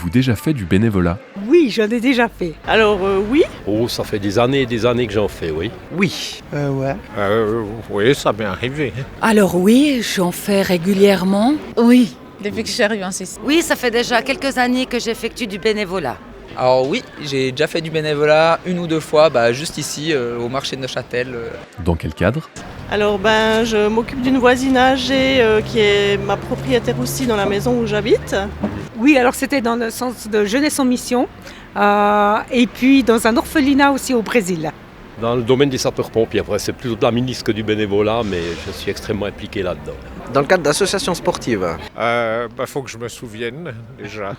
avez-vous déjà fait du bénévolat ? Oui, j'en ai déjà fait. Alors oui. Oh, ça fait des années et des années que j'en fais, oui. Oui. Ouais. Oui, ça m'est arrivé. Alors oui, j'en fais régulièrement. Oui, depuis que je suis arrivée en Suisse. Oui, ça fait déjà quelques années que j'effectue du bénévolat. Alors oui, j'ai déjà fait du bénévolat 1 ou 2 fois, juste ici, au marché de Neuchâtel. Dans quel cadre ? Alors je m'occupe d'une voisine âgée qui est ma propriétaire aussi dans la maison où j'habite. Oui, alors c'était dans le sens de jeunesse en mission et puis dans un orphelinat aussi au Brésil. Dans le domaine des sapeurs-pompiers, après c'est plutôt de la milice que du bénévolat, mais je suis extrêmement impliqué là-dedans. Dans le cadre d'associations sportives. Faut que je me souvienne déjà.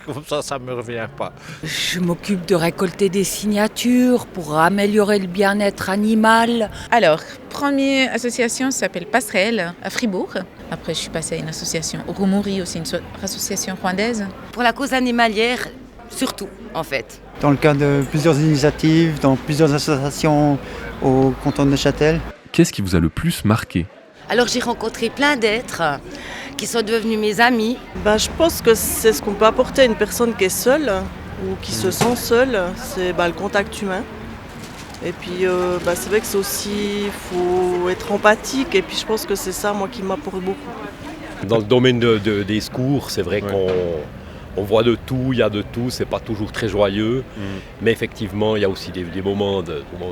Comme ça me revient pas. Je m'occupe de récolter des signatures pour améliorer le bien-être animal. Alors, première association s'appelle Passerelle à Fribourg. Après, je suis passée à une association au Rumuri, aussi une association rwandaise. Pour la cause animalière, surtout, en fait. Dans le cadre de plusieurs initiatives, dans plusieurs associations au canton de Neuchâtel. Qu'est-ce qui vous a le plus marqué ? Alors j'ai rencontré plein d'êtres qui sont devenus mes amis. Je pense que c'est ce qu'on peut apporter à une personne qui est seule ou qui se sent seule, c'est le contact humain. Et puis c'est vrai que c'est aussi, il faut être empathique et puis je pense que c'est ça moi qui m'apporte beaucoup. Dans le domaine des secours, c'est vrai qu'on voit de tout, il y a de tout, c'est pas toujours très joyeux, mais effectivement il y a aussi des moments où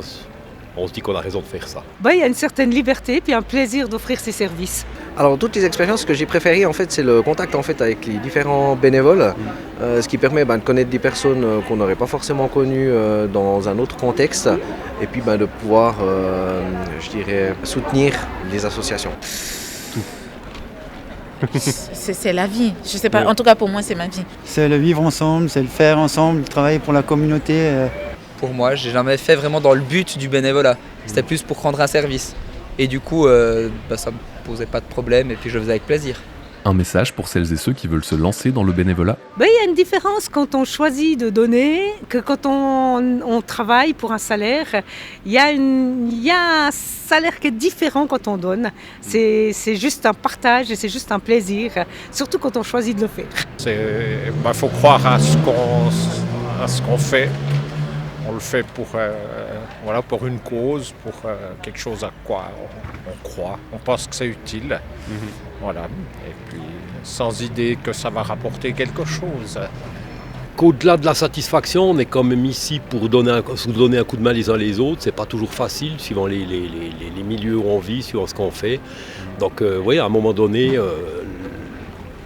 on se dit qu'on a raison de faire ça. Il y a une certaine liberté puis un plaisir d'offrir ses services. Alors toutes les expériences que j'ai préférées en fait c'est le contact en fait avec les différents bénévoles, ce qui permet de connaître des personnes qu'on n'aurait pas forcément connues dans un autre contexte et puis de pouvoir soutenir les associations. C'est la vie. Je sais pas. En tout cas pour moi c'est ma vie. C'est le vivre ensemble, c'est le faire ensemble, travailler pour la communauté. Pour moi, j'ai jamais fait vraiment dans le but du bénévolat. C'était plus pour rendre un service. Et du coup, ça me posait pas de problème et puis je le faisais avec plaisir. Un message pour celles et ceux qui veulent se lancer dans le bénévolat ? Il y a une différence quand on choisit de donner que quand on travaille pour un salaire. Il y a un salaire qui est différent quand on donne. C'est juste un partage et c'est juste un plaisir, surtout quand on choisit de le faire. Faut croire à ce qu'on fait. On le fait pour une cause, pour quelque chose à quoi on croit, on pense que c'est utile. Voilà. Et puis sans idée que ça va rapporter quelque chose. Qu'au-delà de la satisfaction, on est quand même ici pour se donner un coup de main les uns les autres. C'est pas toujours facile, suivant les milieux où on vit, suivant ce qu'on fait. Donc à un moment donné,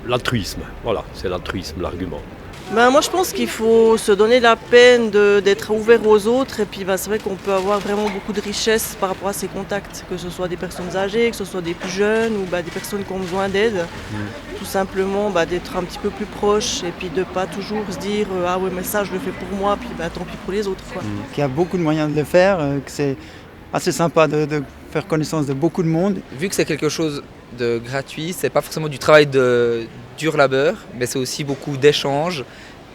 l'altruisme. Voilà, c'est l'altruisme l'argument. Moi je pense qu'il faut se donner la peine d'être ouvert aux autres et puis c'est vrai qu'on peut avoir vraiment beaucoup de richesse par rapport à ces contacts, que ce soit des personnes âgées, que ce soit des plus jeunes ou des personnes qui ont besoin d'aide. Tout simplement d'être un petit peu plus proche et puis de pas toujours se dire ah ouais mais ça je le fais pour moi puis tant pis pour les autres. Il y a beaucoup de moyens de le faire, que c'est assez sympa de faire connaissance de beaucoup de monde. Vu que c'est quelque chose de gratuit, c'est pas forcément du travail de dur labeur, mais c'est aussi beaucoup d'échanges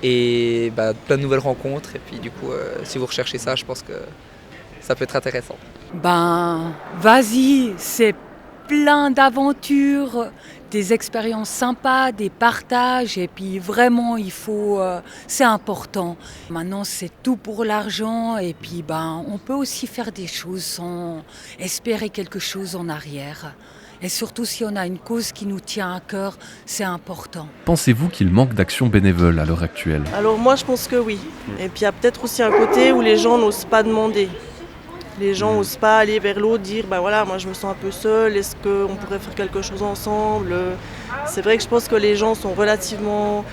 et plein de nouvelles rencontres. Et puis du coup, si vous recherchez ça, je pense que ça peut être intéressant. Vas-y, c'est plein d'aventures, des expériences sympas, des partages et puis vraiment c'est important. Maintenant c'est tout pour l'argent et puis on peut aussi faire des choses sans espérer quelque chose en arrière. Et surtout si on a une cause qui nous tient à cœur, c'est important. Pensez-vous qu'il manque d'actions bénévoles à l'heure actuelle ? Alors moi je pense que oui. Et puis il y a peut-être aussi un côté où les gens n'osent pas demander. Les gens n'osent pas aller vers l'autre, dire moi je me sens un peu seule, est-ce qu'on pourrait faire quelque chose ensemble ? C'est vrai que je pense que les gens sont relativement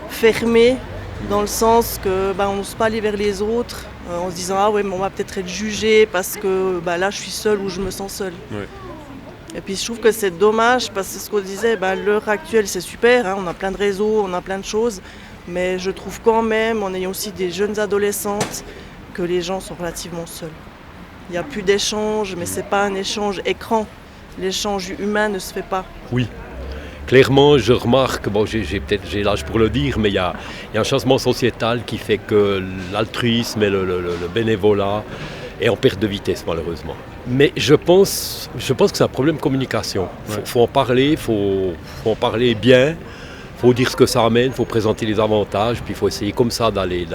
fermés dans le sens que on n'ose pas aller vers les autres en se disant ah ouais mais on va peut-être être jugé parce que là je suis seule ou je me sens seule. Ouais. Et puis je trouve que c'est dommage parce que c'est ce qu'on disait, l'heure actuelle c'est super, on a plein de réseaux, on a plein de choses, mais je trouve quand même, en ayant aussi des jeunes adolescentes, que les gens sont relativement seuls. Il n'y a plus d'échange, mais ce n'est pas un échange écran. L'échange humain ne se fait pas. Oui, clairement je remarque, j'ai l'âge pour le dire, mais il y a un changement sociétal qui fait que l'altruisme et le bénévolat est en perte de vitesse malheureusement. Mais je pense que c'est un problème de communication. Faut en parler, faut en parler bien, faut dire ce que ça amène, il faut présenter les avantages, puis il faut essayer comme ça d'aller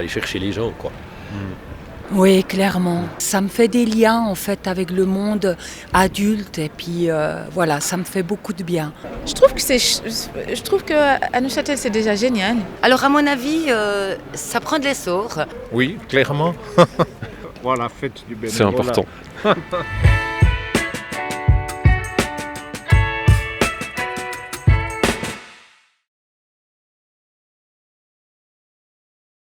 chercher les gens, quoi. Oui, clairement. Ça me fait des liens en fait avec le monde adulte et puis voilà, ça me fait beaucoup de bien. Je trouve que à Neuchâtel c'est déjà génial. Alors à mon avis, ça prend de l'essor. Oui, clairement. Voilà, faites du bénévolat. C'est important.